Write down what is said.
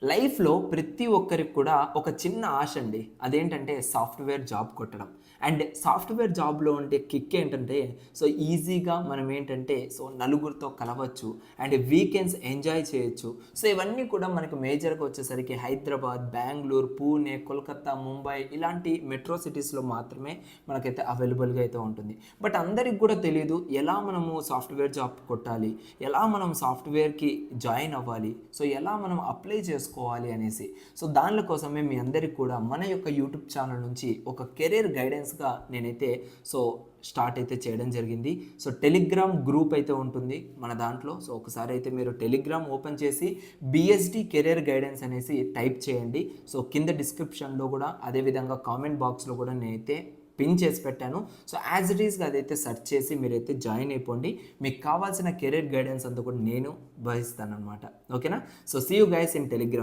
లైఫ్‌లో ప్రతి ఒక్కరికి కూడా ఒక చిన్న ఆశ అండి. అదేంటంటే సాఫ్ట్‌వేర్ జాబ్ కొట్టడం. అండ్ సాఫ్ట్‌వేర్ జాబ్‌లో ఉండే కిక్ ఏంటంటే ఈజీగా మనం ఏంటంటే నలుగురితో కలవచ్చు. అండ్ వీకెండ్స్ ఎంజాయ్ చేయొచ్చు. ఇవన్నీ కూడా మనకు మేజర్‌గా వచ్చేసరికి హైదరాబాద్, బెంగుళూరు, పూణే, కోల్కతా, ముంబై ఇలాంటి మెట్రో సిటీస్‌లో మాత్రమే మనకైతే అవైలబుల్‌గా అయితే ఉంటుంది. బట్ అందరికి కూడా తెలీదు ఎలా మనము సాఫ్ట్‌వేర్ జాబ్ కొట్టాలి? ఎలా మనం సాఫ్ట్‌వేర్‌కి జాయిన్ అవ్వాలి? ఎలా మనం అప్లై చేసుకోవాలి అనేసి. దానిల కోసమే మీ అందరికి కూడా మన యొక్క యూట్యూబ్ ఛానల్ నుంచి ఒక కెరీర్ గైడెన్స్‌గా నేనైతే సో స్టార్ట్ అయితే చేయడం జరిగింది. టెలిగ్రామ్ గ్రూప్ అయితే ఉంటుంది మన దాంట్లో. ఒకసారి అయితే మీరు టెలిగ్రామ్ ఓపెన్ చేసి బీఎస్‌డి కెరీర్ గైడెన్స్ అనేసి టైప్ చేయండి. కింద డిస్క్రిప్షన్‌లో కూడా అదేవిధంగా కామెంట్ బాక్స్‌లో కూడా నేనైతే పిన్ చేసి పెట్టాను. యాజ్ ఇట్ ఈస్‌గా అదైతే సెర్చ్ చేసి మీరైతే జాయిన్ అయిపోండి. మీకు కావాల్సిన కెరీర్ గైడెన్స్ అంతా కూడా నేను వహిస్తాననమాట. ఓకేనా? See you guys in Telegram.